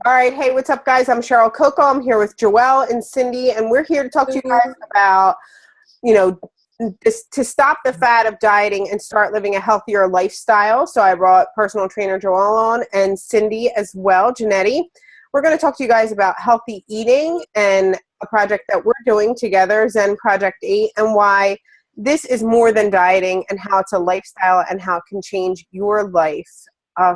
All right. Hey, what's up, guys? I'm cherylcoco. I'm here with Joelle and Cindy, and we're here to talk to you guys about, to stop the fad of dieting and start living a healthier lifestyle. So I brought personal trainer Joelle on and Cindy as well, Janetti. We're going to talk to you guys about healthy eating and a project that we're doing together, Zen Project 8, and why this is more than dieting and how it's a lifestyle and how it can change your life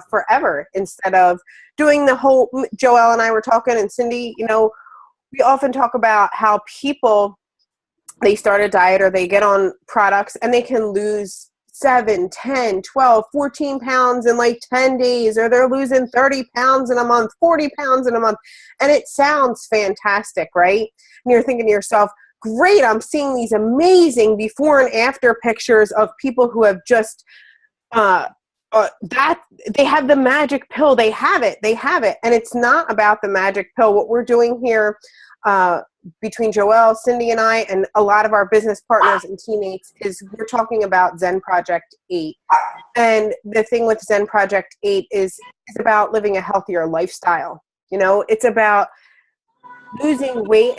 forever instead of doing the whole, Joelle and I were talking, and Cindy, we often talk about how people, they start a diet or they get on products and they can lose 7, 10, 12, 14 pounds in like 10 days, or they're losing 30 pounds in a month, 40 pounds in a month. And it sounds fantastic, right? And you're thinking to yourself, great, I'm seeing these amazing before and after pictures of people who have just, that they have the magic pill. They have it. And it's not about the magic pill. What we're doing here between Joelle, Cindy, and I, and a lot of our business partners and teammates is we're talking about Zen Project 8. And the thing with Zen Project 8 is it's about living a healthier lifestyle. It's about losing weight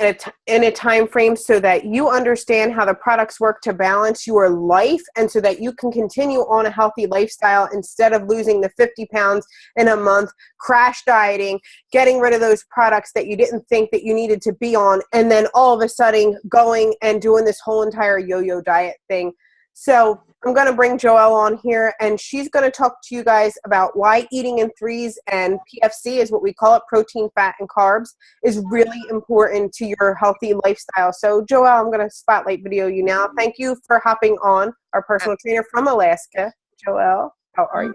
in a time frame so that you understand how the products work to balance your life, and so that you can continue on a healthy lifestyle instead of losing the 50 pounds in a month, crash dieting, getting rid of those products that you didn't think that you needed to be on, and then all of a sudden going and doing this whole entire yo-yo diet thing. So I'm going to bring Joelle on here, and she's going to talk to you guys about why eating in threes and PFC is what we call it, protein, fat, and carbs, is really important to your healthy lifestyle. So Joelle, I'm going to spotlight video you now. Thank you for hopping on, our personal trainer from Alaska. Joelle, how are you?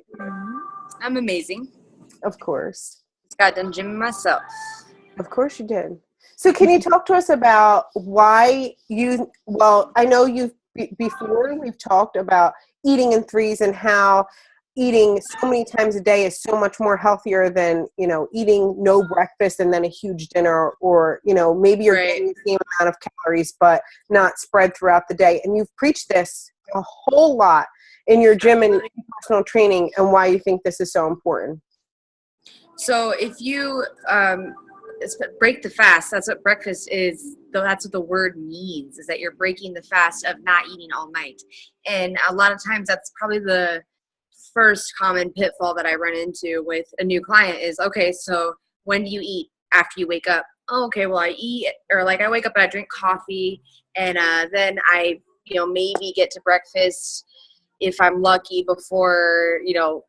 I'm amazing. Of course. Just got done gymming myself. Of course you did. So can you talk to us about why I know before we've talked about eating in threes and how eating so many times a day is so much more healthier than, eating no breakfast and then a huge dinner, or, maybe you're getting the same amount of calories, but not spread throughout the day. And you've preached this a whole lot in your gym and personal training, and why you think this is so important. So if you break the fast, that's what breakfast is. That's what the word means, is that you're breaking the fast of not eating all night. And a lot of times that's probably the first common pitfall that I run into with a new client is, okay, so when do you eat after you wake up? Oh, okay, well I eat, or like I wake up and I drink coffee, and then I, maybe get to breakfast if I'm lucky before,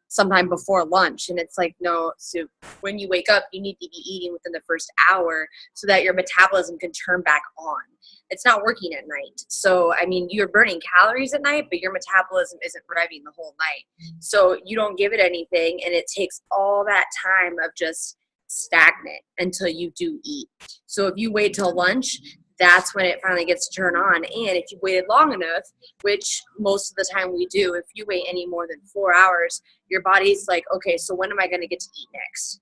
sometime before lunch. And it's like, no, so when you wake up, you need to be eating within the first hour so that your metabolism can turn back on. It's not working at night. So, you're burning calories at night, but your metabolism isn't revving the whole night. So you don't give it anything, and it takes all that time of just stagnant until you do eat. So if you wait till lunch, that's when it finally gets to turn on. And if you waited long enough, which most of the time we do, if you wait any more than 4 hours, your body's like, okay, so when am I going to get to eat next?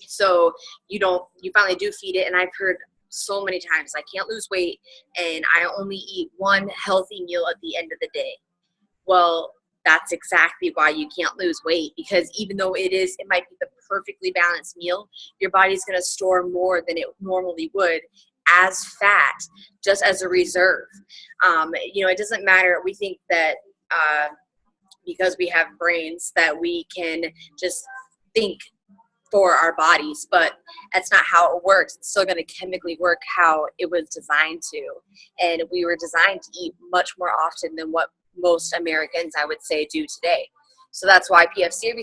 So you finally do feed it. And I've heard so many times, I can't lose weight and I only eat one healthy meal at the end of the day. Well, that's exactly why you can't lose weight, because even though it might be the perfectly balanced meal, your body's going to store more than it normally would as fat, just as a reserve. It doesn't matter. We think that because we have brains that we can just think for our bodies, but that's not how it works. It's still going to chemically work how it was designed to. And we were designed to eat much more often than what most Americans, I would say, do today. So that's why PFC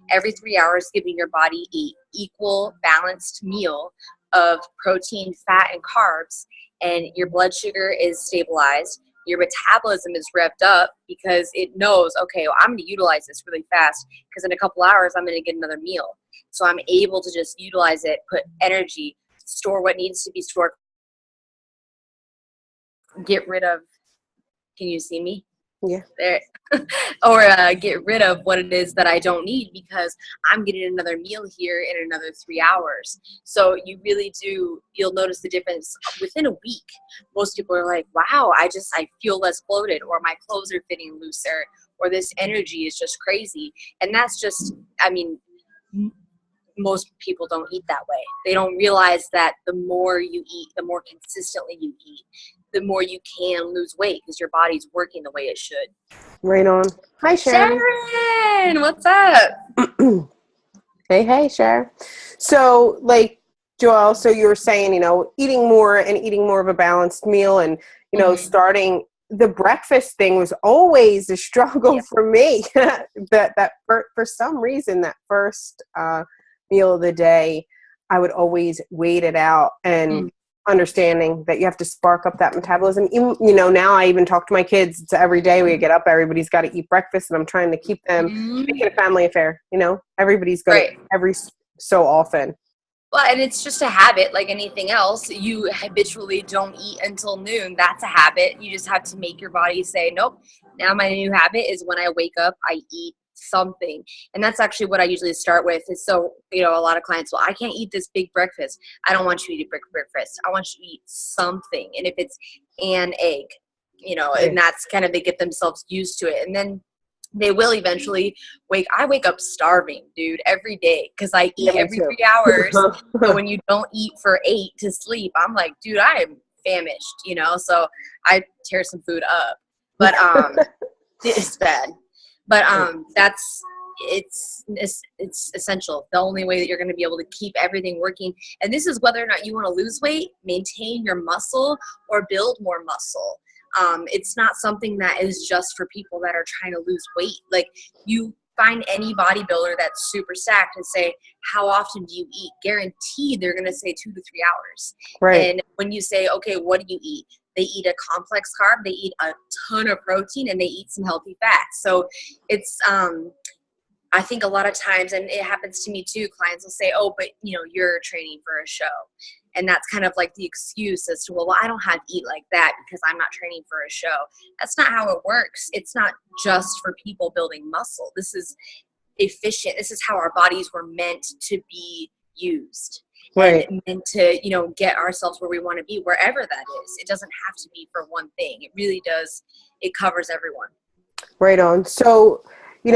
every 3 hours, giving your body an equal balanced meal of protein, fat, and carbs, and your blood sugar is stabilized, your metabolism is revved up because it knows, okay, well, I'm going to utilize this really fast because in a couple hours I'm going to get another meal. So I'm able to just utilize it, put energy, store what needs to be stored, get rid of, can you see me? Yeah. There. Or get rid of what it is that I don't need because I'm getting another meal here in another 3 hours. So you really do, you'll notice the difference within a week. Most people are like, wow, I feel less bloated, or my clothes are fitting looser, or this energy is just crazy. And that's just, most people don't eat that way. They don't realize that the more you eat, the more consistently you eat, the more you can lose weight because your body's working the way it should. Right on. Hi, Sharon. Sharon, what's up? Hey, Sharon. So, like, Joelle, so you were saying, eating more and eating more of a balanced meal and, starting the breakfast thing was always a struggle for me. that for some reason, that first meal of the day, I would always wait it out and understanding that you have to spark up that metabolism. Even, now I even talk to my kids. It's every day we get up, everybody's got to eat breakfast, and I'm trying to keep them make it a family affair. Everybody's going to every so often. Well, and it's just a habit like anything else. You habitually don't eat until noon. That's a habit. You just have to make your body say, nope, now my new habit is when I wake up, I eat something. And that's actually what I usually start with. Is so, a lot of clients, well, I can't eat this big breakfast. I don't want you to eat a breakfast. I want you to eat something. And if it's an egg, and that's kind of, they get themselves used to it. And then they will eventually I wake up starving, dude, every day because I eat every 3 hours. So when you don't eat for 8 to sleep, I'm like, dude, I am famished, so I tear some food up. But it's bad. But it's essential. The only way that you're going to be able to keep everything working, and this is whether or not you want to lose weight, maintain your muscle, or build more muscle. It's not something that is just for people that are trying to lose weight. Like, you find any bodybuilder that's super stacked and say, how often do you eat? Guaranteed they're going to say 2 to 3 hours. Right. And when you say, okay, what do you eat? They eat a complex carb, they eat a ton of protein, and they eat some healthy fats. So it's, I think a lot of times, and it happens to me too, clients will say, oh, but you're training for a show. And that's kind of like the excuse as to, well, I don't have to eat like that because I'm not training for a show. That's not how it works. It's not just for people building muscle. This is efficient. This is how our bodies were meant to be used. Right. And to, get ourselves where we want to be, wherever that is. It doesn't have to be for one thing. It really does. It covers everyone. Right on. So, we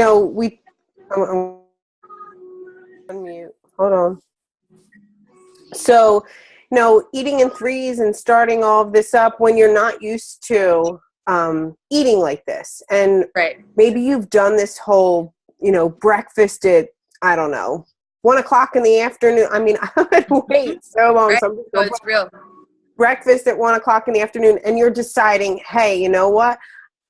unmute. Hold on. So, eating in threes and starting all of this up when you're not used to eating like this. And maybe you've done this whole, breakfast at, I don't know, 1 o'clock in the afternoon. I mean, I would wait so long. So it's real. Breakfast at 1 o'clock in the afternoon, and you're deciding, hey, you know what?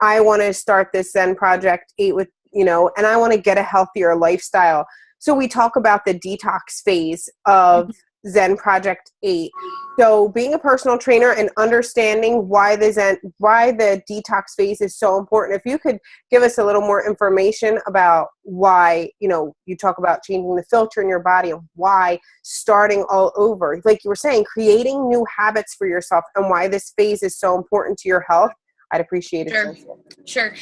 I want to start this Zen project, eat with, and I want to get a healthier lifestyle. So we talk about the detox phase of Zen Project 8. So being a personal trainer and understanding why the detox phase is so important. If you could give us a little more information about why, you talk about changing the filter in your body and why starting all over, like you were saying, creating new habits for yourself and why this phase is so important to your health, I'd appreciate it. Sure.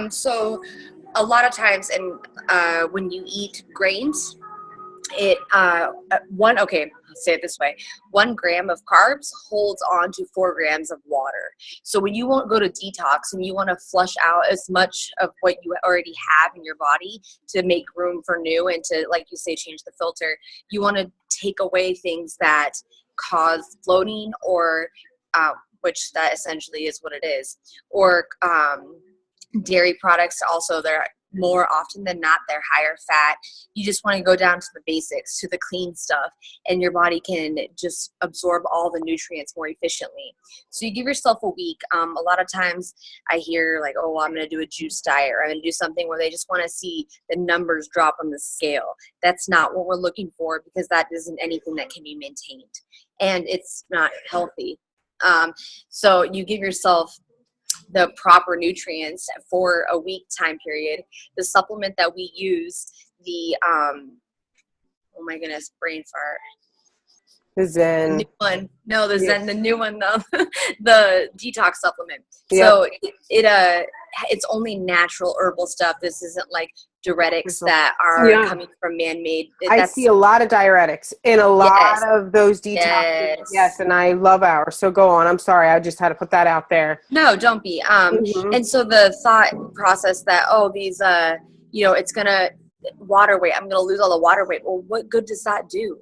So a lot of times, and when you eat grains, let's say it this way. 1 gram of carbs holds on to 4 grams of water. So when you won't go to detox and you want to flush out as much of what you already have in your body to make room for new and to, like you say, change the filter, you want to take away things that cause bloating or which that essentially is what it is, or dairy products also. They're more often than not, they're higher fat. You just want to go down to the basics, to the clean stuff, and your body can just absorb all the nutrients more efficiently. So you give yourself a week. A lot of times I hear like, oh, well, I'm going to do a juice diet, or I'm going to do something where they just want to see the numbers drop on the scale. That's not what we're looking for, because that isn't anything that can be maintained, and it's not healthy. So you give yourself the proper nutrients for a week time period. The supplement that we use, the oh my goodness, brain fart. The Zen. The new one. No, the Zen, the new one though. The detox supplement. Yep. So it's only natural herbal stuff. This isn't like diuretics that are coming from man-made. I see a lot of diuretics in a lot of those detoxes. Yes, and I love ours. So go on. I'm sorry. I just had to put that out there. No, don't be. And so the thought process that, these, it's going to water weight. I'm going to lose all the water weight. Well, what good does that do?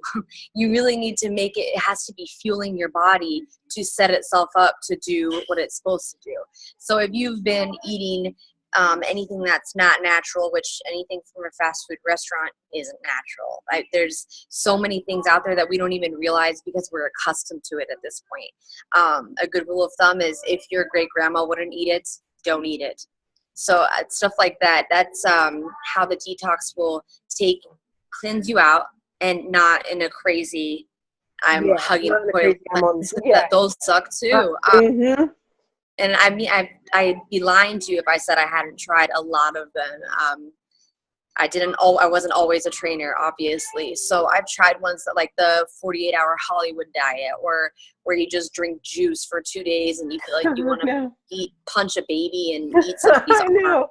You really need to make it, it has to be fueling your body to set itself up to do what it's supposed to do. So if you've been eating anything that's not natural, which anything from a fast food restaurant isn't natural. There's so many things out there that we don't even realize because we're accustomed to it at this point. A good rule of thumb is if your great grandma wouldn't eat it, don't eat it. So stuff like that, that's how the detox will cleanse you out, and not in a crazy, I'm hugging the toilet. Those suck too. And I mean, I'd be lying to you if I said I hadn't tried a lot of them. I wasn't always a trainer, obviously. So I've tried ones that, like the 48-hour Hollywood diet, or where you just drink juice for 2 days and you feel like you want to punch a baby and eat somebody's arm.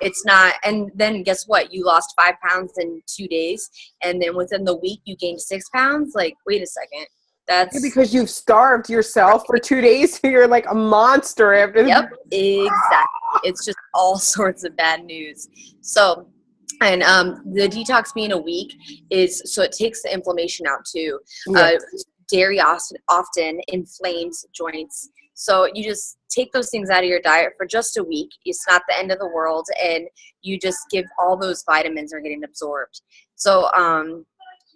It's not. And then guess what? You lost 5 pounds in 2 days. And then within the week you gained 6 pounds. Like, wait a second. That's because you've starved yourself for 2 days. So you're like a monster. Yep, exactly. It's just all sorts of bad news. So, and the detox being a week is, so it takes the inflammation out too. Dairy often inflames joints. So you just take those things out of your diet for just a week. It's not the end of the world. And you just give all those vitamins are getting absorbed. So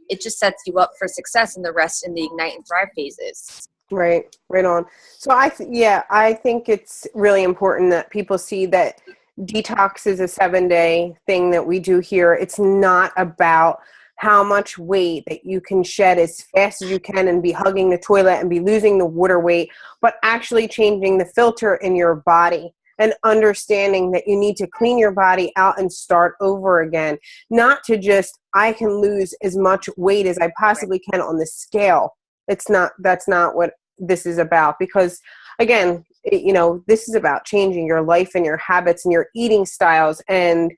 it just sets you up for success in the rest in the Ignite and Thrive phases. Right on. So I think it's really important that people see that detox is a 7-day thing that we do here. It's not about how much weight that you can shed as fast as you can and be hugging the toilet and be losing the water weight, but actually changing the filter in your body and understanding that you need to clean your body out and start over again. Not to just, I can lose as much weight as I possibly can on the scale. That's not what this is about, because again, this is about changing your life and your habits and your eating styles. And,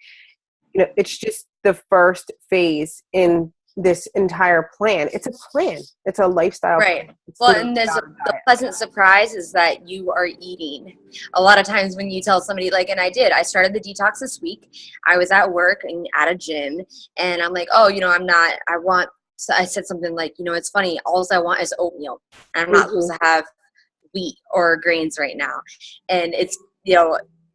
it's just the first phase in this entire plan. It's a plan. It's a lifestyle. Right. Well, and there's the pleasant surprise is that you are eating. A lot of times when you tell somebody, like, and I started the detox this week. I was at work and at a gym, and I'm like, I said something like, it's funny, all I want is oatmeal. And I'm not supposed to have wheat or grains right now. And it's,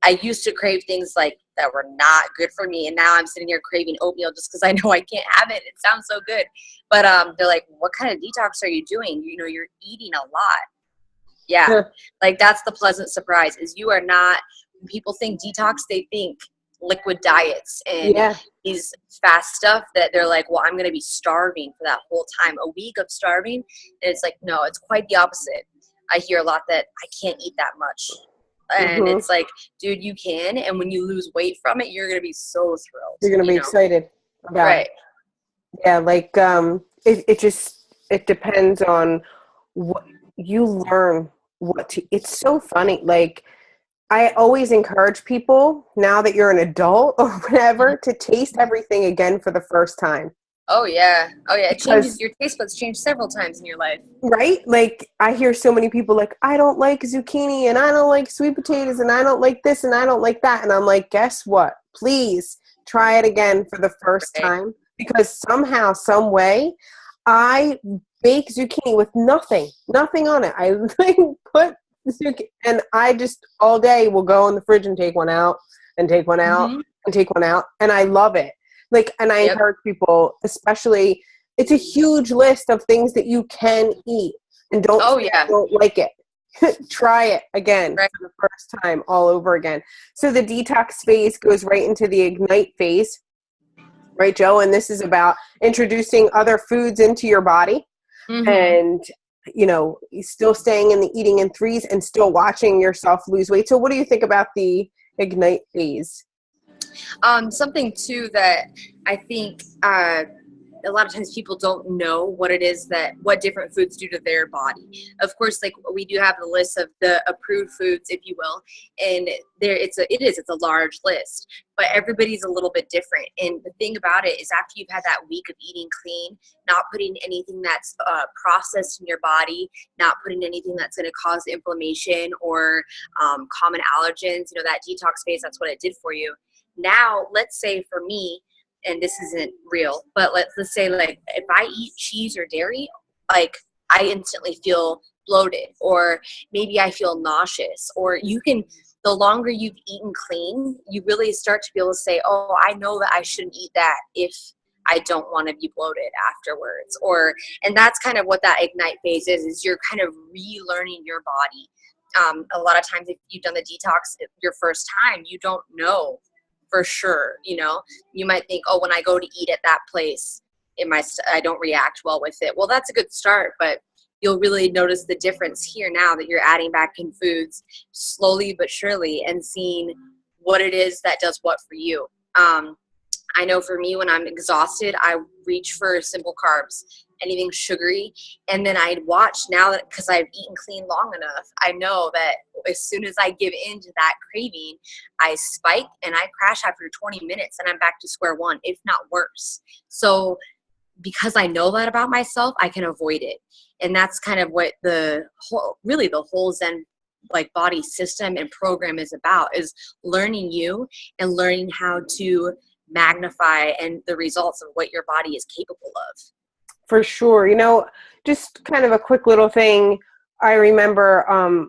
I used to crave things like that were not good for me. And now I'm sitting here craving oatmeal just because I know I can't have it. It sounds so good. But they're like, what kind of detox are you doing? You're eating a lot. Yeah. Like that's the pleasant surprise is you are not, when people think detox, they think liquid diets and these fast stuff that they're like, well, I'm going to be starving for that whole time, a week of starving. And it's like, no, it's quite the opposite. I hear a lot that I can't eat that much. And it's like, dude, you can. And when you lose weight from it, you're going to be so thrilled. You're going to be excited about it. Yeah. Like, it depends on what you learn, it's so funny. Like, I always encourage people, now that you're an adult or whatever, to taste everything again for the first time. Oh, yeah. It changes. Your taste buds change several times in your life. Right? Like, I hear so many people like, I don't like zucchini and I don't like sweet potatoes and I don't like this and I don't like that. And I'm like, guess what? Please try it again for the first time. Because somehow, some way, I bake zucchini with nothing on it. I put zucchini, and I just all day will go in the fridge and take one out and take one out and take one out. And I love it. Like, and I encourage people, especially, it's a huge list of things that you can eat, and don't like it. Try it again for the first time all over again. So the detox phase goes right into the Ignite phase, right, Joe? And this is about introducing other foods into your body and, still staying in the eating in threes and still watching yourself lose weight. So what do you think about the Ignite phase? Something too that I think a lot of times people don't know what it is what different foods do to their body. Of course, like we do have the list of the approved foods, if you will, and it's a large list, but everybody's a little bit different. And the thing about it is, after you've had that week of eating clean, not putting anything that's processed in your body, not putting anything that's going to cause inflammation or common allergens, that detox phase, that's what it did for you. Now, let's say for me, and this isn't real, but let's say like if I eat cheese or dairy, like I instantly feel bloated, or maybe I feel nauseous, or the longer you've eaten clean, you really start to be able to say, oh, I know that I shouldn't eat that if I don't want to be bloated afterwards. And that's kind of what that ignite phase is you're kind of relearning your body. A lot of times if you've done the detox your first time, you don't know for sure, you might think, oh, when I go to eat at that place, I don't react well with it. Well, that's a good start, but you'll really notice the difference here now that you're adding back in foods slowly but surely and seeing what it is that does what for you. I know for me, when I'm exhausted, I reach for simple carbs, anything sugary. And then I'd watch now that, because I've eaten clean long enough, I know that as soon as I give in to that craving, I spike and I crash after 20 minutes and I'm back to square one, if not worse. So because I know that about myself, I can avoid it. And that's kind of what the whole Zen like body system and program is about, is learning you and learning how to magnify and the results of what your body is capable of. For sure. Just kind of a quick little thing. I remember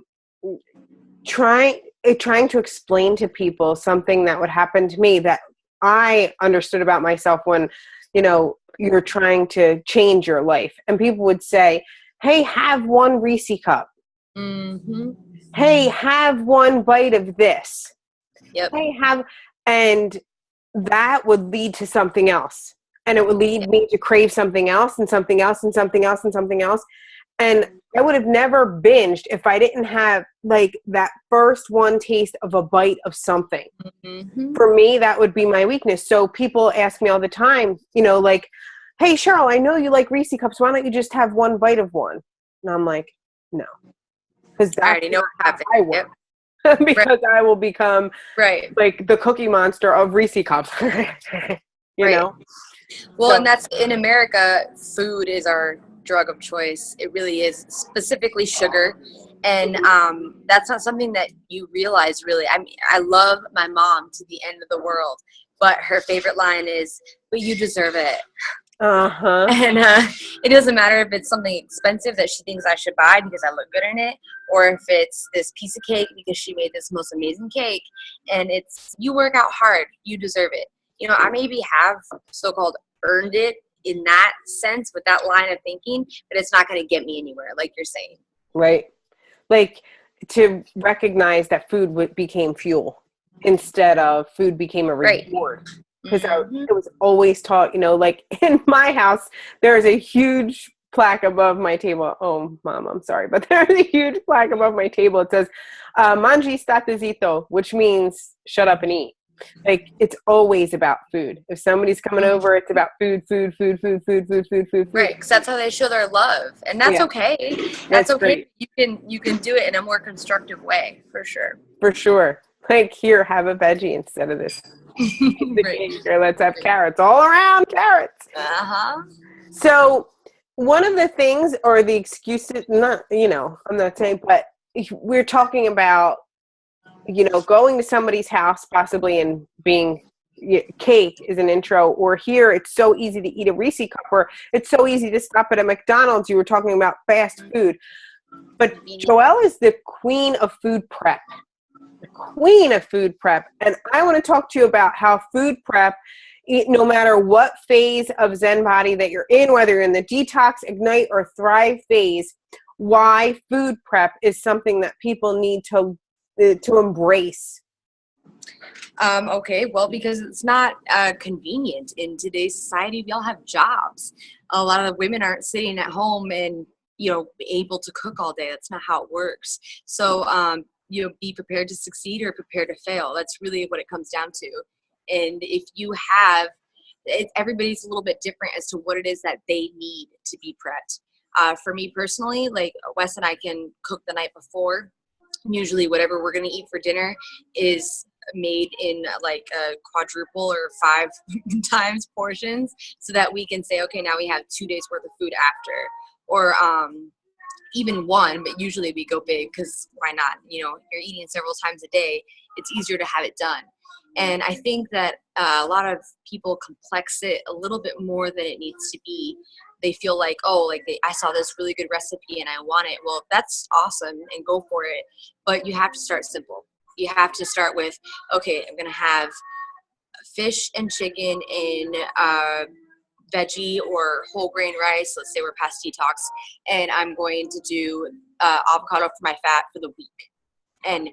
trying to explain to people something that would happen to me that I understood about myself when, you're trying to change your life. And people would say, hey, have one Reese cup. Mm-hmm. Hey, have one bite of this. Yep. Hey, and that would lead to something else. And it would lead me to crave something else and something else and something else and something else. And I would have never binged if I didn't have like that first one taste of a bite of something. Mm-hmm. For me, that would be my weakness. So people ask me all the time, like, hey, Cheryl, I know you like Reese cups. Why don't you just have one bite of one? And I'm like, no. Because I already know how I work. Yep. Because I will become like the Cookie Monster of Reese cups. you know? Well, and that's in America, food is our drug of choice. It really is, specifically sugar. And that's not something that you realize, really. I mean, I love my mom to the end of the world, but her favorite line is, but you deserve it. Uh-huh. And it doesn't matter if it's something expensive that she thinks I should buy because I look good in it, or if it's this piece of cake because she made this most amazing cake. And it's, you work out hard, you deserve it. I maybe have so-called earned it in that sense with that line of thinking, but it's not going to get me anywhere, like you're saying. Right. Like to recognize that food became fuel instead of food became a reward. Because it was always taught, like in my house, there's a huge plaque above my table. Oh, Mom, I'm sorry, but there's a huge plaque above my table. It says, mangi statizito, which means shut up and eat. Like, it's always about food. If somebody's coming over, it's about food. Right, because that's how they show their love. And that's okay. That's okay. Great. You can do it in a more constructive way, for sure. For sure. Like, here, have a veggie instead of this. Or let's have carrots. All around carrots. Uh-huh. So one of the things, or the excuses, not, I'm not saying, but we're talking about, going to somebody's house possibly and being cake is an intro, or here it's so easy to eat a Reese cup, or it's so easy to stop at a McDonald's. You were talking about fast food. But Joelle is the queen of food prep. And I want to talk to you about how food prep, no matter what phase of Zen body that you're in, whether you're in the detox, ignite, or thrive phase, why food prep is something that people need to embrace. Okay, well, because it's not convenient in today's society. We all have jobs. A lot of the women aren't sitting at home and able to cook all day. That's not how it works. So be prepared to succeed or prepared to fail. That's really what it comes down to. And if you have, everybody's a little bit different as to what it is that they need to be prepped. For me personally, like Wes and I can cook the night before. Usually whatever we're going to eat for dinner is made in like a quadruple or 5 times portions, so that we can say, okay, now we have 2 days worth of food after, or even one, but usually we go big because why not? You're eating several times a day. It's easier to have it done. And I think that a lot of people complex it a little bit more than it needs to be. They feel like, oh, like I saw this really good recipe and I want it. Well, that's awesome and go for it. But you have to start simple. You have to start with, okay, I'm going to have fish and chicken in veggie or whole grain rice. Let's say we're past detox. And I'm going to do avocado for my fat for the week. And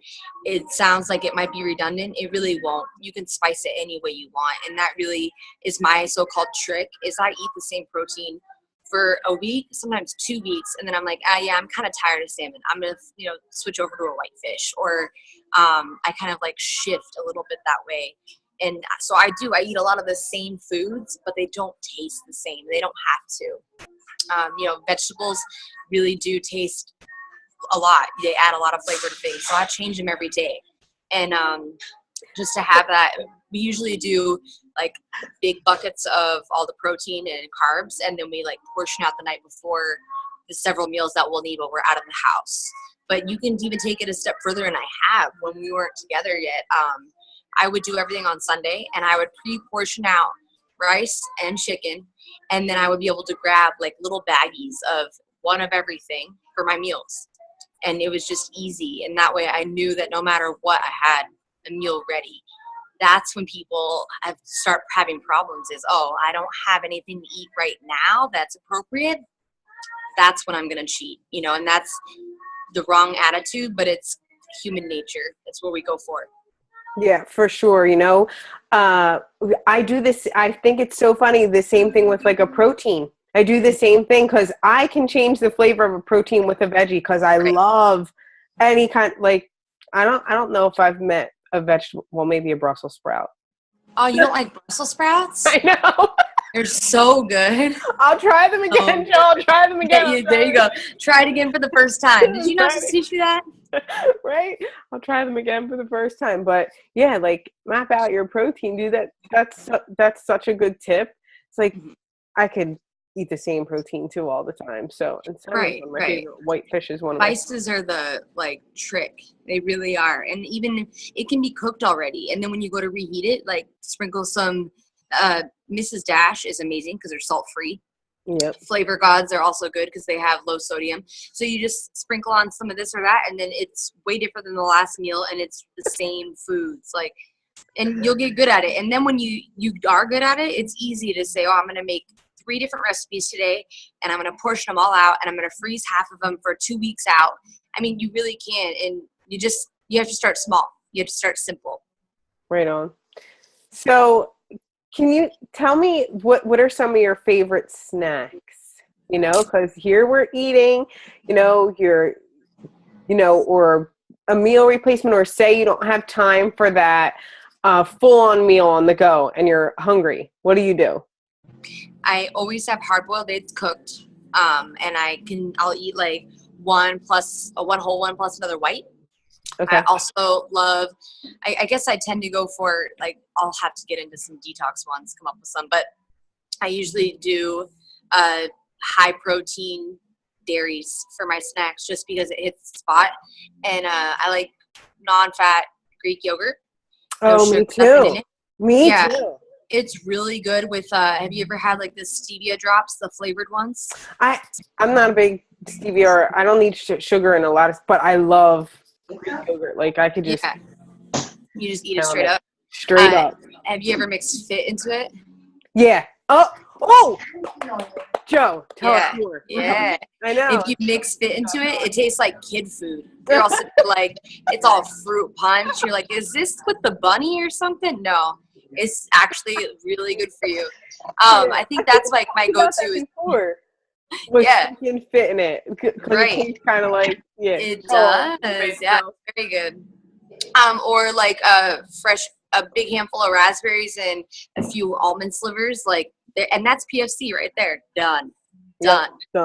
it sounds like it might be redundant. It really won't. You can spice it any way you want. And that really is my so-called trick, is I eat the same protein for a week, sometimes 2 weeks. And then I'm like, yeah, I'm kind of tired of salmon. I'm going to, switch over to a whitefish. Or I kind of like shift a little bit that way. And so I eat a lot of the same foods, but they don't taste the same. They don't have to. Vegetables really do taste a lot. They add a lot of flavor to things. So I change them every day. And just to have that, we usually do like big buckets of all the protein and carbs. And then we like portion out the night before the several meals that we'll need when we're out of the house. But you can even take it a step further. And I have, when we weren't together yet, I would do everything on Sunday and I would pre-portion out rice and chicken. And then I would be able to grab like little baggies of one of everything for my meals. And it was just easy. And that way I knew that no matter what, I had a meal ready. That's when people start having problems is, I don't have anything to eat right now that's appropriate. That's when I'm going to cheat, and that's the wrong attitude, but it's human nature. That's what we go for. Yeah, for sure. I do this. I think it's so funny. The same thing with like a protein. I do the same thing because I can change the flavor of a protein with a veggie because I love any kind. Like I don't know if I've met a vegetable. Well, maybe a Brussels sprout. Oh, you don't like Brussels sprouts? I know. They're so good. I'll try them again, Joe. I'll try them again. There you go. Try it again for the first time. Did you not just teach me that? Right? I'll try them again for the first time. But yeah, like map out your protein. Do that. That's such a good tip. It's like I could eat the same protein too all the time. So my favorite whitefish is one of spices are the like trick. They really are. And even it can be cooked already. And then when you go to reheat it, like sprinkle some Mrs. Dash is amazing because they're salt free. Yep. Flavor Gods are also good because they have low sodium. So you just sprinkle on some of this or that, and then it's way different than the last meal, and it's the same foods. And you'll get good at it. And then when you are good at it, it's easy to say, I'm going to make 3 different recipes today, and I'm going to portion them all out, and I'm going to freeze half of them for 2 weeks out. I mean, you really can, and you have to start small. You have to start simple. Right on. So can you tell me what are some of your favorite snacks? Because here we're eating, or a meal replacement, or say you don't have time for that full-on meal on the go and you're hungry. What do you do? I always have hard-boiled eggs cooked, and I'll eat like one whole one plus another white. Okay. I also love, I guess I tend to go for like, I'll have to get into some detox ones, come up with some, but I usually do high protein dairies for my snacks just because it hits the spot. And I like non-fat Greek yogurt. No me too. Me too. It's really good with, have you ever had like the stevia drops, the flavored ones? I'm not a big stevia, or I don't need sugar in a lot of, but I love Greek yogurt. Like I could just. Yeah. You just eat it straight up? Straight up. Have you ever mixed Fit into it? Yeah. Oh! Joe, tell us more. Yeah. I know. If you mix Fit into it, it tastes like kid food. You're also like, it's all fruit punch. You're like, is this with the bunny or something? No. It's actually really good for you. I think that's like my go-to. With chicken Fit in it. Right. It tastes kind of like, It does. Yeah, very good. Or like a big handful of raspberries and a few almond slivers, and that's PFC right there. Done.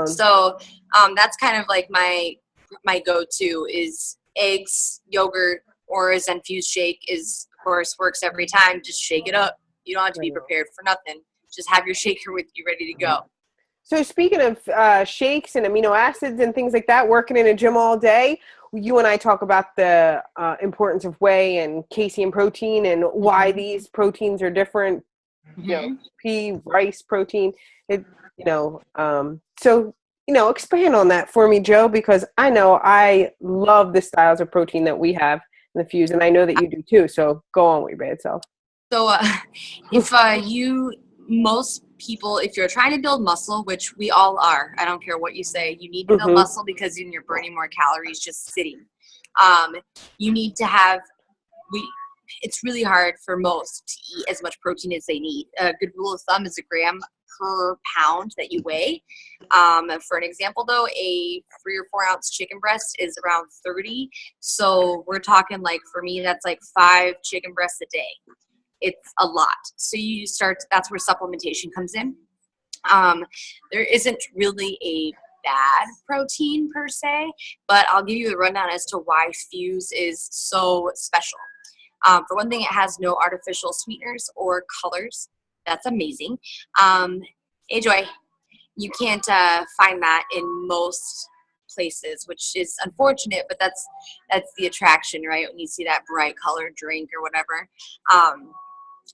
So that's kind of like my go-to is eggs, yogurt, or a Zenfuse shake is, of course, works every time. Just shake it up. You don't have to be prepared for nothing. Just have your shaker with you ready to go. So speaking of shakes and amino acids and things like that, working in a gym all day, you and I talk about the importance of whey and casein protein and why these proteins are different. You know, pea, rice protein. It, so expand on that for me, Joe, because I know I love the styles of protein that we have in the Fuse, and I know that you do too. So go on with your bad self. So most people, if you're trying to build muscle, which we all are, I don't care what you say, you need to build muscle because you're burning more calories just sitting. You need to have, it's really hard for most to eat as much protein as they need. A good rule of thumb is a gram per pound that you weigh. For an example though, a 3 or 4 ounce chicken breast is around 30. So we're talking like, for me, that's like 5 chicken breasts a day. It's a lot. So that's where supplementation comes in. There isn't really a bad protein per se, but I'll give you the rundown as to why Fuse is so special. For one thing, it has no artificial sweeteners or colors. That's amazing. Hey, Joy, you can't find that in most places, which is unfortunate, but that's the attraction, right? When you see that bright colored drink or whatever.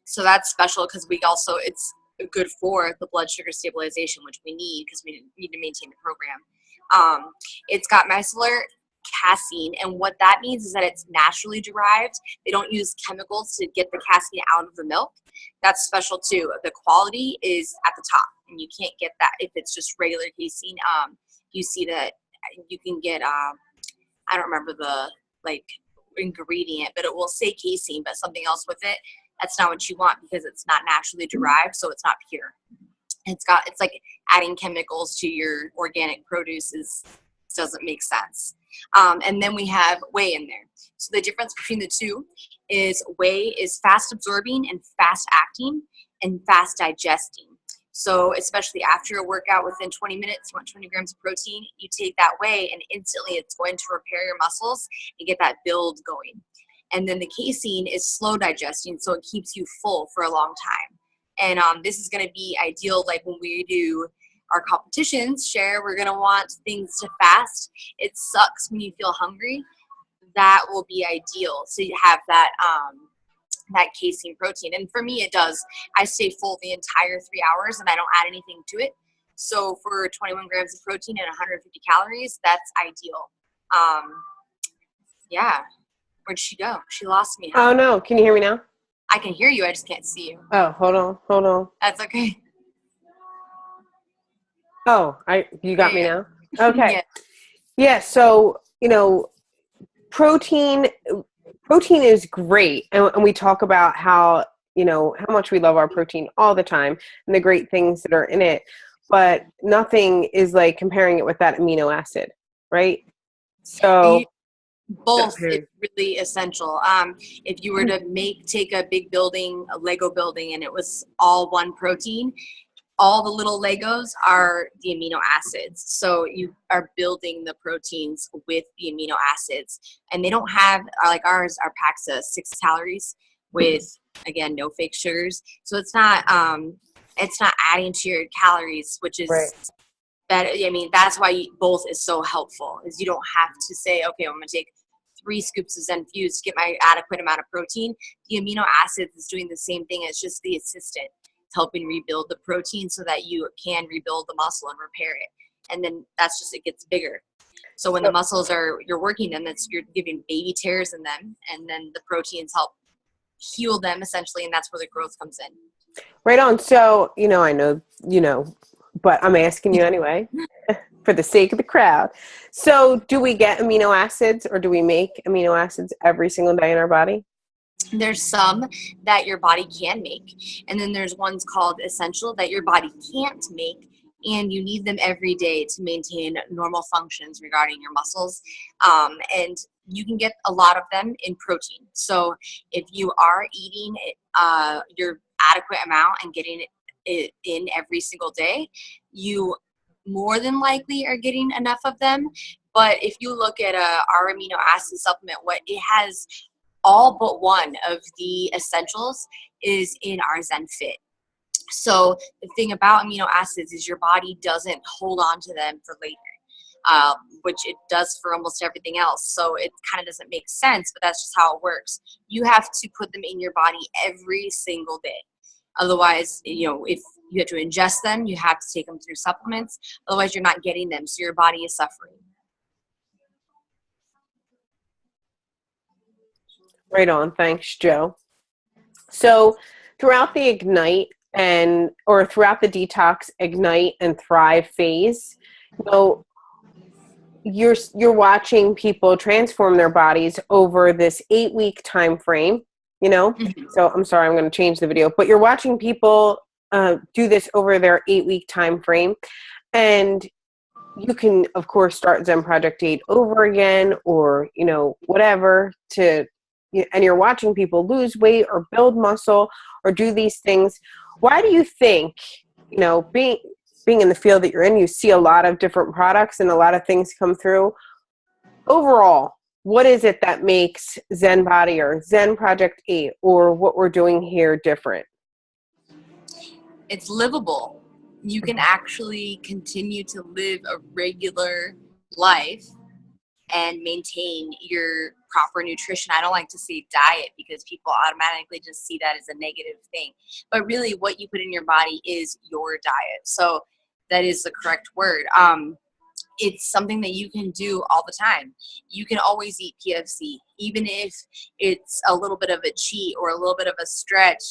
So that's special because it's good for the blood sugar stabilization, which we need because we need to maintain the program. It's got micellar casein, and what that means is that it's naturally derived. They don't use chemicals to get the casein out of the milk. That's special too. The quality is at the top, and you can't get that if it's just regular casein. You see that you can get I don't remember the ingredient, but it will say casein, but something else with it. That's not what you want because it's not naturally derived, so it's not pure. It's like adding chemicals to your organic produce doesn't make sense. And then we have whey in there. So the difference between the two is whey is fast absorbing and fast acting and fast digesting. So especially after a workout, within 20 minutes, you want 20 grams of protein, you take that whey and instantly it's going to repair your muscles and get that build going. And then the casein is slow digesting, so it keeps you full for a long time. And this is going to be ideal, like when we do our competitions, we're going to want things to fast. It sucks when you feel hungry. That will be ideal. So you have that casein protein. And for me, it does. I stay full the entire 3 hours and I don't add anything to it. So for 21 grams of protein and 150 calories, that's ideal. Yeah. Where'd she go? She lost me. Oh, no. Can you hear me now? I can hear you. I just can't see you. Oh, hold on. That's okay. Oh, you got me now? Okay. Yeah. So, protein is great. And we talk about how much we love our protein all the time and the great things that are in it. But nothing is like comparing it with that amino acid, right? So both is really essential. If you were to take a big building, a Lego building, and it was all one protein, all the little Legos are the amino acids. So you are building the proteins with the amino acids, and they don't have like ours. Our packs of 6 calories with, again, no fake sugars. So it's not adding to your calories, which is right. better. I mean, that's why both is so helpful, is you don't have to say, okay, I'm going to take 3 scoops of Zen Fuse to get my adequate amount of protein. The amino acids is doing the same thing. It's just the assistant. It's helping rebuild the protein so that you can rebuild the muscle and repair it. And then that's just, it gets bigger. So when the muscles you're working them, you're giving baby tears in them, and then the proteins help heal them essentially, and that's where the growth comes in. Right on. So, I know, but I'm asking you anyway for the sake of the crowd. So do we get amino acids, or do we make amino acids every single day in our body? There's some that your body can make, and then there's ones called essential that your body can't make, and you need them every day to maintain normal functions regarding your muscles. And you can get a lot of them in protein. So if you are eating your adequate amount and getting it in every single day, you more than likely are getting enough of them. But if you look at our amino acid supplement, what it has, all but one of the essentials is in our Zen Fit. So the thing about amino acids is your body doesn't hold on to them for later, which it does for almost everything else. So it kind of doesn't make sense, but that's just how it works. You have to put them in your body every single day. Otherwise, if you have to ingest them, you have to take them through supplements. Otherwise, you're not getting them. So your body is suffering. Right on. Thanks, Joe. So throughout the Ignite or throughout the Detox, Ignite, and Thrive phase, you're watching people transform their bodies over this 8-week time frame, Mm-hmm. So I'm sorry, I'm going to change the video, but you're watching people do this over their 8-week time frame. And you can, of course, start Zen Project 8 over again, or, whatever and you're watching people lose weight or build muscle or do these things. Why do you think, being in the field that you're in, you see a lot of different products and a lot of things come through. Overall, what is it that makes Zen Body or Zen Project 8 or what we're doing here different? It's livable. You can actually continue to live a regular life and maintain your proper nutrition. I don't like to say diet because people automatically just see that as a negative thing. But really what you put in your body is your diet. So that is the correct word. It's something that you can do all the time. You can always eat PFC, even if it's a little bit of a cheat or a little bit of a stretch,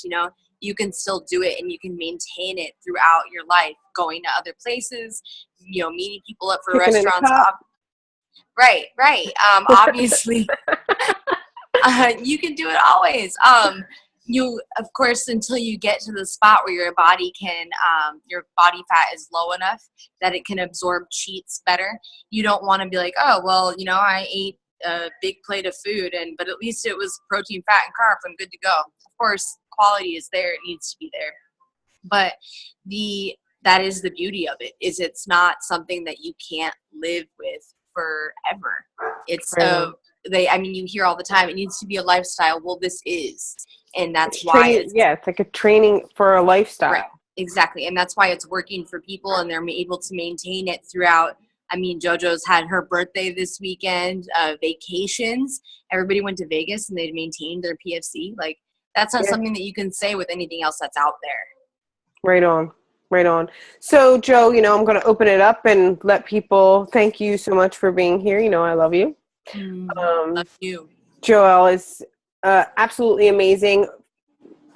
you can still do it and you can maintain it throughout your life, going to other places, meeting people up for restaurants. Right. Obviously, you can do it always. You, of course, until you get to the spot where your body fat is low enough that it can absorb cheats better. You don't want to be like, oh, well, I ate a big plate of food, but at least it was protein, fat, and carbs. I'm good to go. Of course, quality is there. It needs to be there. But that is the beauty of it, is it's not something that you can't live with forever. It's you hear all the time, it needs to be a lifestyle. Well, this is, and that's why it's like a training for a lifestyle. Right, exactly. And that's why it's working for people and they're able to maintain it throughout. JoJo's had her birthday this weekend, vacations. Everybody went to Vegas and they maintained their PFC. Like, that's not something that you can say with anything else that's out there. Right on. So, Joe, I'm going to open it up and let people thank you so much for being here. I love you. Love you. Joelle is absolutely amazing.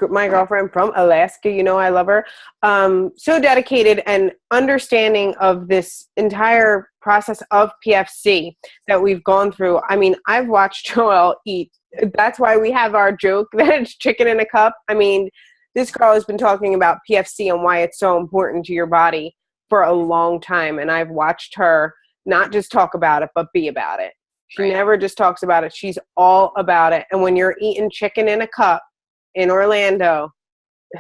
My girlfriend from Alaska, I love her. So dedicated and understanding of this entire process of PFC that we've gone through. I've watched Joelle eat. That's why we have our joke that it's chicken in a cup. This girl has been talking about PFC and why it's so important to your body for a long time. And I've watched her not just talk about it, but be about it. She never just talks about it. She's all about it. And when you're eating chicken in a cup in Orlando,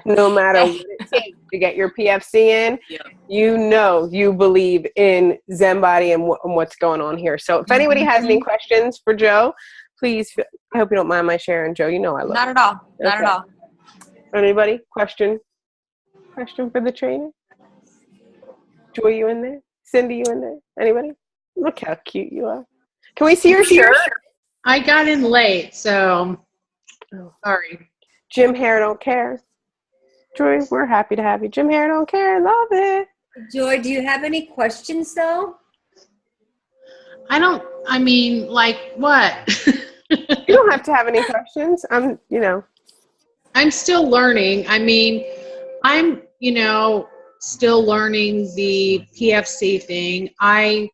no matter what it takes to get your PFC in, you believe in Zen Body and what's going on here. So if anybody has any questions for Joe, please, I hope you don't mind my sharing, Joe. I love Not at all. Not at all. Anybody? Question for the trainer? Joy, you in there? Cindy, you in there? Anybody? Look how cute you are. Can we see your shirt? I got in late, so sorry. Jim Hair Don't Care. Joy, we're happy to have you. Jim Hair Don't Care. Love it. Joy, do you have any questions, though? Like what? You don't have to have any questions. I'm still learning. I'm, still learning the PFC thing. I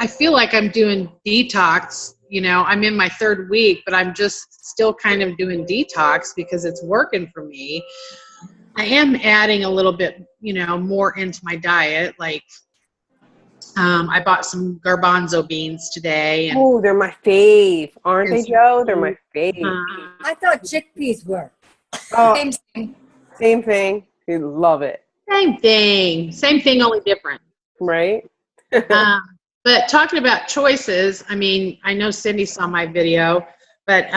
feel like I'm doing detox. I'm in my 3rd week, but I'm just still kind of doing detox because it's working for me. I am adding a little bit, more into my diet. Like, I bought some garbanzo beans today. Oh, they're my fave. Aren't they, Joe? They're my fave. I thought chickpeas were. Oh, same thing. You love it. Same thing, only different. Right? But talking about choices, I know Cindy saw my video, but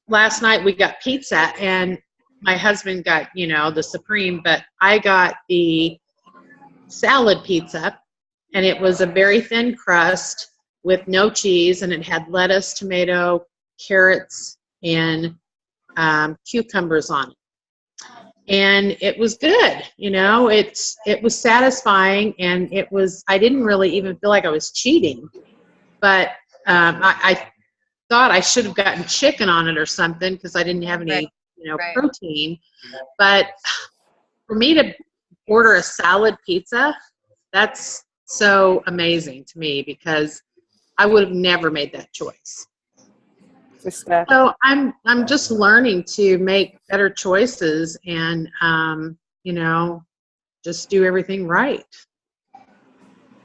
last night we got pizza, and my husband got, the Supreme, but I got the salad pizza, and it was a very thin crust with no cheese, and it had lettuce, tomato, carrots, and cucumbers on it. And it was good, it was satisfying, and I didn't really even feel like I was cheating, but I thought I should have gotten chicken on it or something because I didn't have any, protein. But for me to order a salad pizza, that's so amazing to me because I would have never made that choice. So I'm just learning to make better choices and, just do everything right.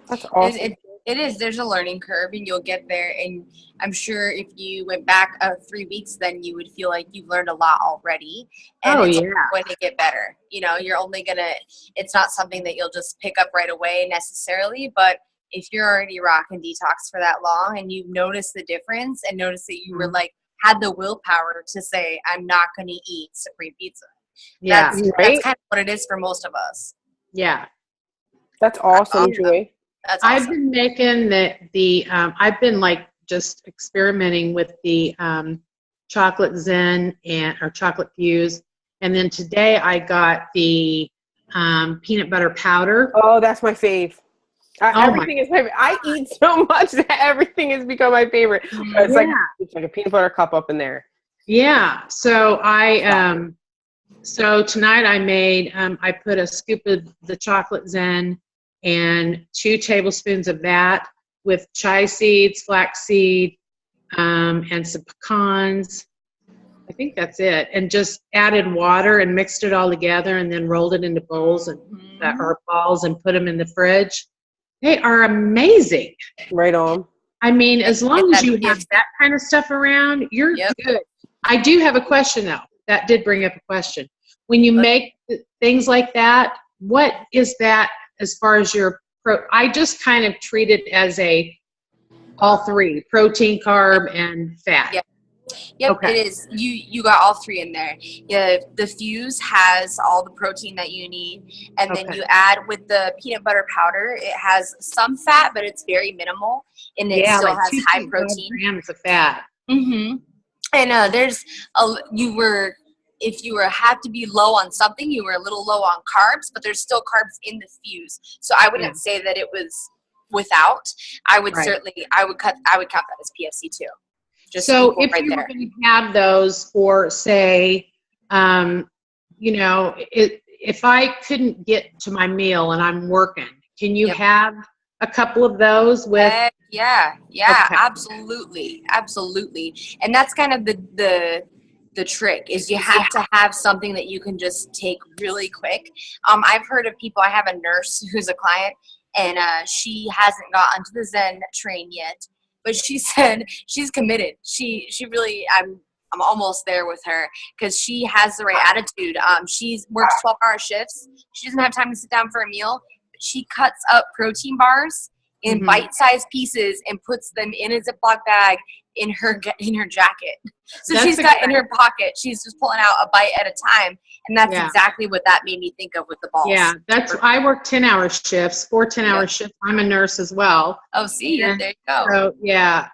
That's awesome. It is. There's a learning curve, and you'll get there. And I'm sure if you went back 3 weeks, then you would feel like you've learned a lot already. And it's going to get better. You're only going to – it's not something that you'll just pick up right away necessarily. But if you're already rocking Detox for that long and you've noticed the difference and noticed that you were like had the willpower to say, I'm not going to eat Supreme Pizza. Yeah. That's kind of what it is for most of us. Yeah. That's awesome, Joy. That's awesome. I've been making I've been like just experimenting with the chocolate Zen or chocolate fuse. And then today I got the peanut butter powder. Oh, that's my fave. Everything is my favorite. I eat so much that everything has become my favorite. It's like a peanut butter cup up in there. Yeah. So so tonight I put a scoop of the chocolate Zen and 2 tablespoons of that with chia seeds, flaxseed, and some pecans. I think that's it. And just added water and mixed it all together and then rolled it into bowls or balls and put them in the fridge. They are amazing. Right on. I mean, as long as you have that kind of stuff around, you're good. I do have a question, though. That did bring up a question. When you make things like that, what is that as far as your I just kind of treat it as all 3, protein, carb, and fat. Yep, okay. It is. You got all 3 in there. Yeah, the fuse has all the protein that you need, and then you add with the peanut butter powder. It has some fat, but it's very minimal, and it still has high protein. Grams of fat. Mm-hmm. And if you have to be low on something, you were a little low on carbs, but there's still carbs in the fuse. So I wouldn't say that it was without. I would I would count that as PFC too. Just so if you were going to have those for, say, if I couldn't get to my meal and I'm working, can you have a couple of those with? Yeah, absolutely. And that's kind of the trick is you have to have something that you can just take really quick. I've heard of people. I have a nurse who's a client, and she hasn't got onto the Zen train yet. But she said she's committed. She really, I'm almost there with her because she has the right attitude. She's works 12-hour shifts. She doesn't have time to sit down for a meal. But she cuts up protein bars in bite-sized pieces and puts them in a Ziploc bag in her jacket. So she's got in her pocket. She's just pulling out a bite at a time, and that's exactly what that made me think of with the balls. Yeah, I work 10-hour shifts, 4 10-hour shifts. I'm a nurse as well. Oh, see, there you go. So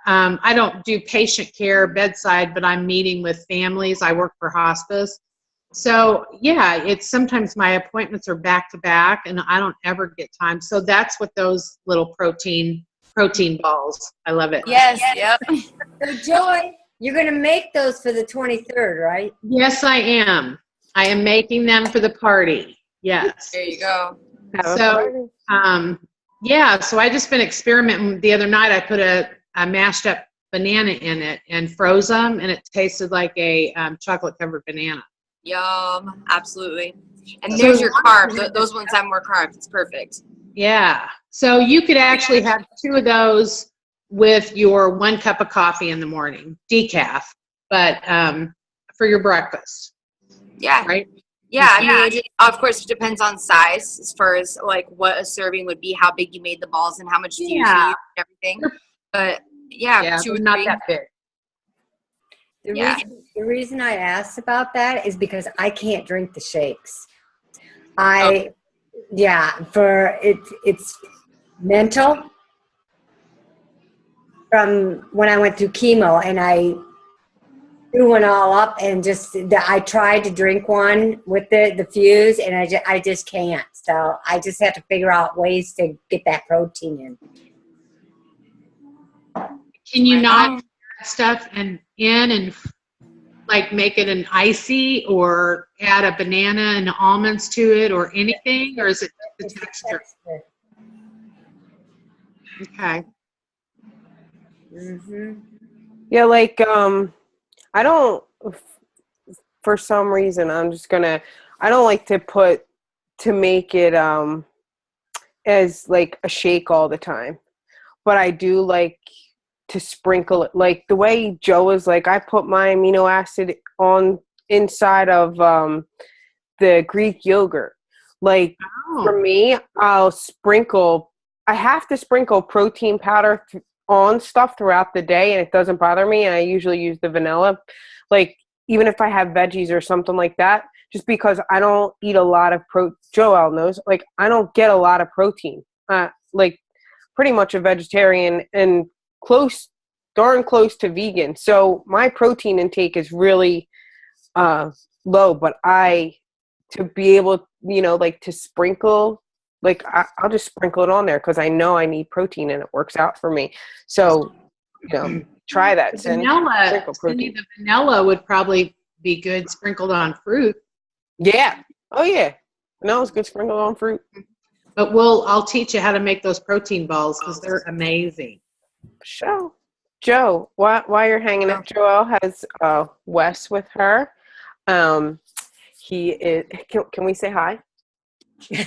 I don't do patient care bedside, but I'm meeting with families. I work for hospice. So it's sometimes my appointments are back to back, and I don't ever get time. So that's what those little protein balls. I love it. Yes. Yep. So Joy, you're going to make those for the 23rd, right? Yes, I am. I am making them for the party. Yes. There you go. So, so I just been experimenting. The other night I put a mashed up banana in it and froze them, and it tasted like a chocolate covered banana. Yum. Absolutely. And there's your carbs. Those ones have more carbs. It's perfect. Yeah. So you could actually have 2 of those with your 1 cup of coffee in the morning, decaf, but for your breakfast. Yeah. Right? Yeah. I mean, of course, it depends on size as far as like what a serving would be, how big you made the balls, and how much do you eat and everything. But 2 or 3. Not that big. Yeah. The reason I asked about that is because I can't drink the shakes. It's mental from when I went through chemo, and I threw one all up, and I tried to drink one with the fuse, and I just can't. So I just have to figure out ways to get that protein in. Can you not add stuff and like make it an icy, or add a banana and almonds to it, or anything, or is it the texture? Okay. Mm-hmm. Yeah, like I don't, for some reason I don't like to make it as like a shake all the time. But I do like to sprinkle it, like the way Joe was like, I put my amino acid on inside of the Greek yogurt. Like for me, I have to sprinkle protein powder on stuff throughout the day, and it doesn't bother me. And I usually use the vanilla, like even if I have veggies or something like that, just because I don't eat a lot of Joel knows, like I don't get a lot of protein. Like pretty much a vegetarian and darn close to vegan. So my protein intake is really low, but to be able, like to sprinkle, like I'll just sprinkle it on there because I know I need protein and it works out for me. So, try that. The vanilla would probably be good sprinkled on fruit. Yeah. Oh yeah. Vanilla's good sprinkled on fruit. But I'll teach you how to make those protein balls because they're amazing. Sure. Joe, while you're hanging out, Joelle has Wes with her. He is. Can we say hi? Hey,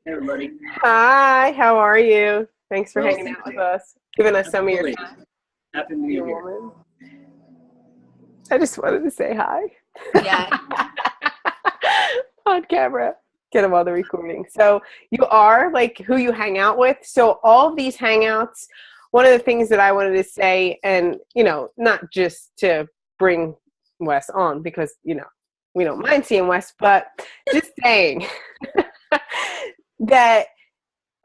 everybody. Hi. How are you? Thanks for hanging out with us, giving us some of your time. Happy New Year. Woman. I just wanted to say hi. Yeah. On camera. Get them on the recording. So you are like who you hang out with. So all of these hangouts, one of the things that I wanted to say, and not just to bring Wes on because we don't mind seeing Wes, but just saying that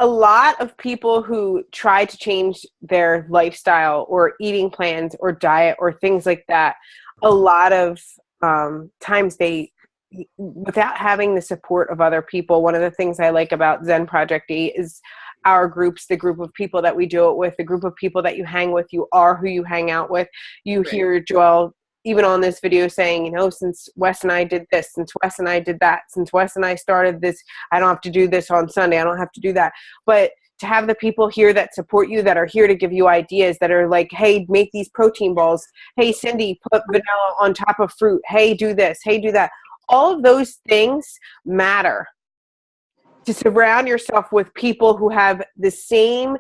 a lot of people who try to change their lifestyle or eating plans or diet or things like that, a lot of times without having the support of other people. One of the things I like about Zen Project 8 is our groups, the group of people that we do it with, the group of people that you hang with. You are who you hang out with. You hear Joelle even on this video saying, since Wes and I did this, since Wes and I did that, since Wes and I started this, I don't have to do this on Sunday. I don't have to do that. But to have the people here that support you, that are here to give you ideas, that are like, hey, make these protein balls. Hey, Cindy, put vanilla on top of fruit. Hey, do this. Hey, do that. All of those things matter. To surround yourself with people who have the same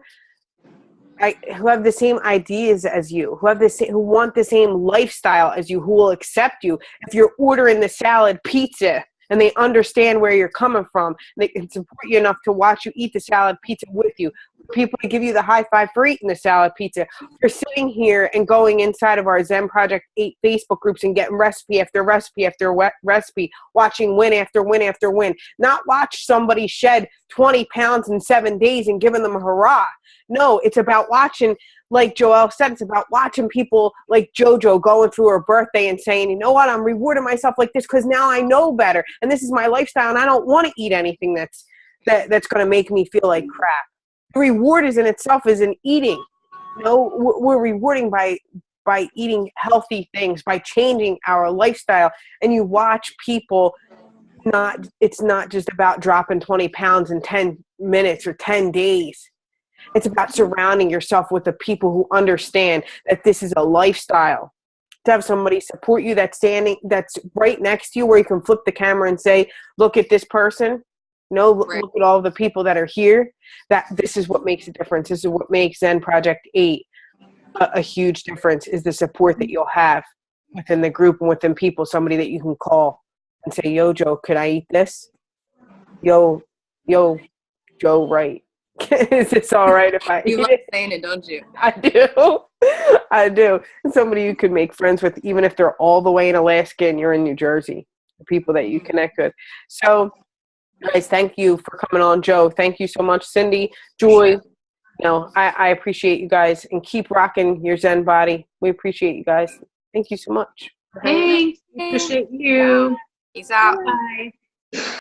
ideas as you, who want the same lifestyle as you, who will accept you. If you're ordering the salad pizza and they understand where you're coming from, they can support you enough to watch you eat the salad pizza with you. People to give you the high five for eating the salad pizza. You're sitting here and going inside of our Zen Project 8 Facebook groups and getting recipe after recipe after recipe, watching win after win after win. Not watch somebody shed 20 pounds in 7 days and giving them a hurrah. No, it's about watching, like Joelle said, it's about watching people like JoJo going through her birthday and saying, you know what, I'm rewarding myself like this because now I know better. And this is my lifestyle and I don't want to eat anything that's going to make me feel like crap. The reward is in itself is in eating. We're rewarding by eating healthy things, by changing our lifestyle. And you watch people, it's not just about dropping 20 pounds in 10 minutes or 10 days. It's about surrounding yourself with the people who understand that this is a lifestyle. To have somebody support you that's right next to you, where you can flip the camera and say, look at this person. Look at all the people that are here. That this is what makes a difference. This is what makes Zen Project 8 a huge difference, is the support that you'll have within the group and within people, somebody that you can call and say, yo, Joe, could I eat this? Yo, Joe, right. Is this all right if I You eat love it? saying it, don't you? I do. I do. And somebody you could make friends with, even if they're all the way in Alaska and you're in New Jersey, the people that you connect with. So, guys, thank you for coming on. Joe, thank you so much. Cindy, Joy, I appreciate you guys, and keep rocking your Zen body. We appreciate you guys. Thank you so much. Thanks. Appreciate you. Peace out. Bye.